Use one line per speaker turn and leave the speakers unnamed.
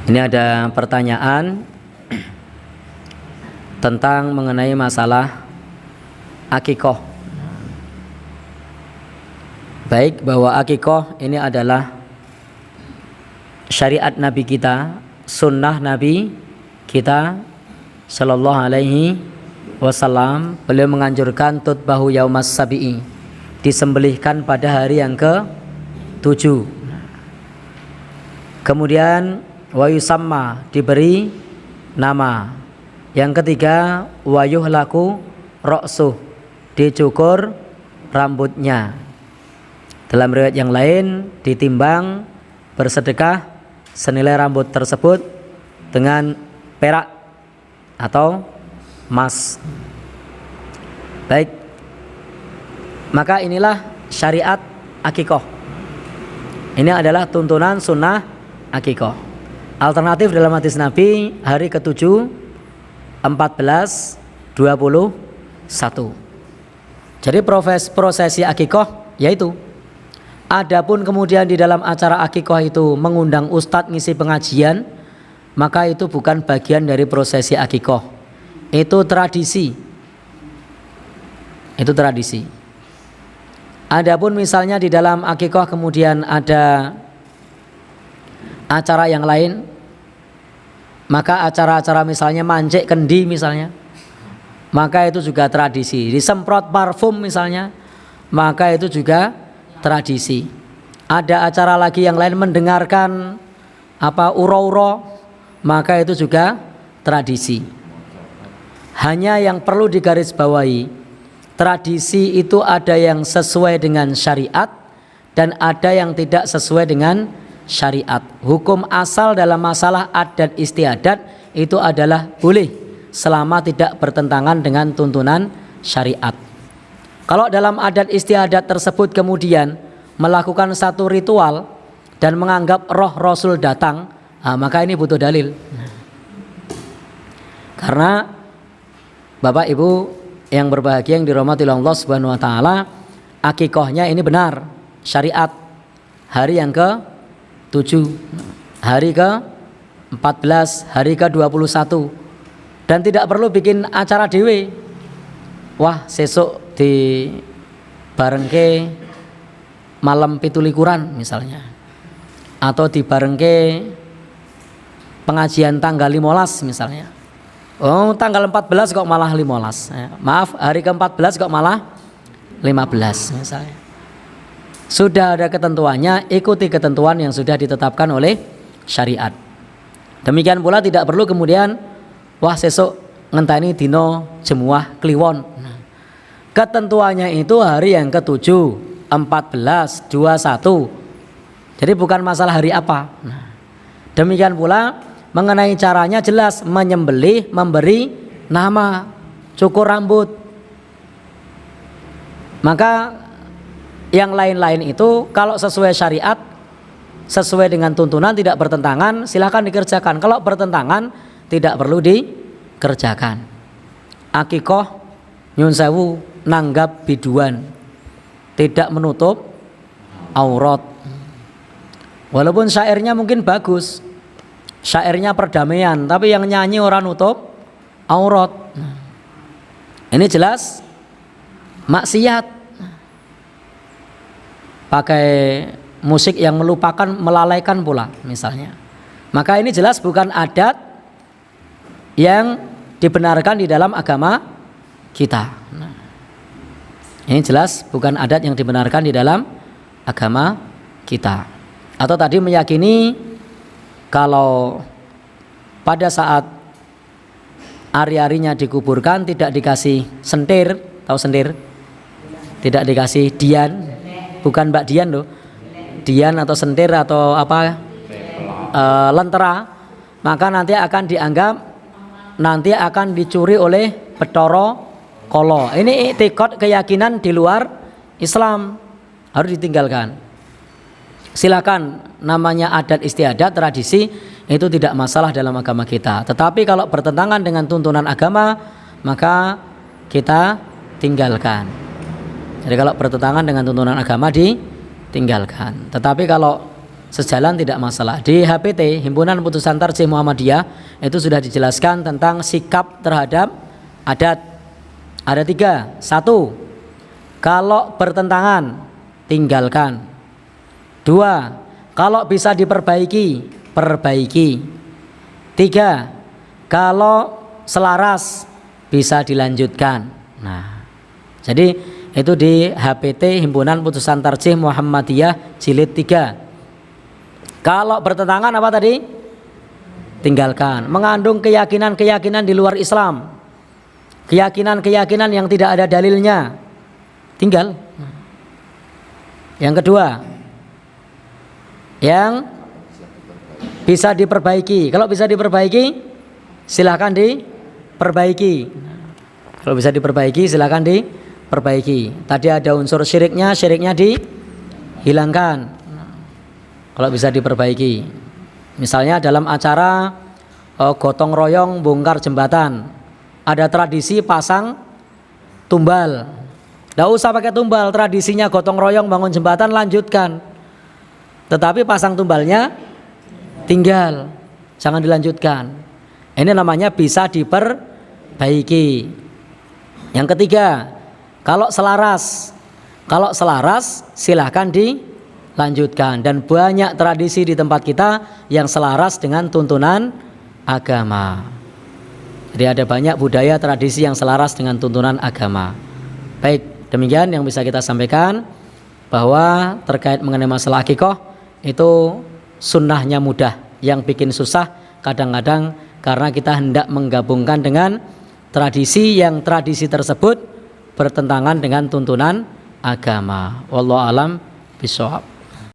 Ini ada pertanyaan tentang mengenai masalah akikoh. Baik, bahwa akikoh ini adalah syariat Nabi kita, sunnah Nabi kita Sallallahu Alaihi Wasallam. Beliau menganjurkan tutbahu yaumas sabi'i, disembelihkan pada hari yang ke-7. Kemudian wa yusamma, diberi nama. Yang ketiga wa yuhlaku ra'suh, dicukur rambutnya. Dalam riwayat yang lain ditimbang bersedekah senilai rambut tersebut dengan perak atau emas. Baik, maka inilah syariat akikoh. Ini adalah tuntunan sunnah akikoh. Alternatif dalam hadis Nabi hari ke-7, 14, 21. Jadi prosesi akikoh yaitu, adapun kemudian di dalam acara akikoh itu mengundang ustadz ngisi pengajian, maka itu bukan bagian dari prosesi akikoh. Itu tradisi. Itu tradisi. Adapun misalnya di dalam akikoh kemudian ada acara yang lain, maka acara-acara misalnya mancik kendi misalnya, maka itu juga tradisi. Disemprot parfum misalnya, maka itu juga tradisi. Ada acara lagi yang lain mendengarkan uro-uro, maka itu juga tradisi. Hanya yang perlu digarisbawahi, tradisi itu ada yang sesuai dengan syariat dan ada yang tidak sesuai dengan syariat. Hukum asal dalam masalah adat istiadat itu adalah boleh selama tidak bertentangan dengan tuntunan syariat. Kalau dalam adat istiadat tersebut kemudian melakukan satu ritual dan menganggap roh Rasul datang, maka ini butuh dalil. Karena Bapak Ibu yang berbahagia yang dirahmati Allah Subhanahu wa taala, akikohnya ini benar syariat. Hari yang ke-7, hari ke-14, hari ke-21, dan tidak perlu bikin acara dewe. Wah, sesuk di barengke malam 17 misalnya, atau di barengke pengajian tanggal 15 misalnya. Oh, tanggal 14 kok malah 15. Maaf, hari ke-14 kok malah 15 misalnya. Sudah ada ketentuannya, ikuti ketentuan yang sudah ditetapkan oleh syariat. Demikian pula tidak perlu kemudian wah sesuk ngenteni dino jemuah kliwon. Ketentuannya itu hari yang ke-7, 14, 21. Jadi bukan masalah hari apa. Demikian pula mengenai caranya jelas, menyembelih, memberi nama, cukur rambut. Maka yang lain-lain itu kalau sesuai syariat, sesuai dengan tuntunan, tidak bertentangan, silakan dikerjakan. Kalau bertentangan, tidak perlu dikerjakan. Akikoh nyun sewu nanggap biduan, tidak menutup aurat. Walaupun syairnya mungkin bagus, syairnya perdamaian, tapi yang nyanyi orang nutup aurat. Ini jelas maksiat. Pakai musik yang melupakan, melalaikan pula misalnya. Maka ini jelas bukan adat yang dibenarkan di dalam agama kita. Ini jelas bukan adat yang dibenarkan di dalam agama kita. Atau tadi meyakini kalau pada saat ari-arinya dikuburkan tidak dikasih sentir, tahu sentir? Tidak dikasih dian, bukan Mbak Dian loh, dian atau sentir atau apa, lentera, maka nanti akan dianggap, nanti akan dicuri oleh Bathara Kala. Ini iktikad, keyakinan di luar Islam, harus ditinggalkan. Silakan, namanya adat istiadat, tradisi, itu tidak masalah dalam agama kita. Tetapi kalau bertentangan dengan tuntunan agama, maka kita tinggalkan. Jadi kalau bertentangan dengan tuntunan agama ditinggalkan. Tetapi kalau sejalan tidak masalah. Di HPT, Himpunan Putusan Tarjih Muhammadiyah, itu sudah dijelaskan tentang sikap terhadap adat. Ada 3. 1. Kalau bertentangan, tinggalkan. 2. Kalau bisa diperbaiki, perbaiki. 3. Kalau selaras, bisa dilanjutkan. Nah, jadi itu di HPT, Himpunan Putusan Tarjih Muhammadiyah jilid 3. Kalau bertentangan apa tadi? Tinggalkan. Mengandung keyakinan-keyakinan di luar Islam, keyakinan-keyakinan yang tidak ada dalilnya, tinggal. Yang kedua, yang bisa diperbaiki. Kalau bisa diperbaiki, silakan diperbaiki. Kalau bisa diperbaiki, silakan diperbaiki. Tadi ada unsur syiriknya dihilangkan. Kalau bisa diperbaiki, misalnya dalam acara gotong royong bongkar jembatan, ada tradisi pasang tumbal. Tidak usah pakai tumbal, tradisinya gotong royong bangun jembatan, lanjutkan. Tetapi pasang tumbalnya tinggal, jangan dilanjutkan. Ini namanya bisa diperbaiki. Yang ketiga, kalau selaras silahkan dilanjutkan. Dan banyak tradisi di tempat kita yang selaras dengan tuntunan agama. Jadi ada banyak budaya tradisi yang selaras dengan tuntunan agama. Baik, demikian yang bisa kita sampaikan, bahwa terkait mengenai masalah akikoh itu sunnahnya mudah. Yang bikin susah kadang-kadang karena kita hendak menggabungkan dengan tradisi yang tradisi tersebut bertentangan dengan tuntunan agama. Wallahu alam bishawab.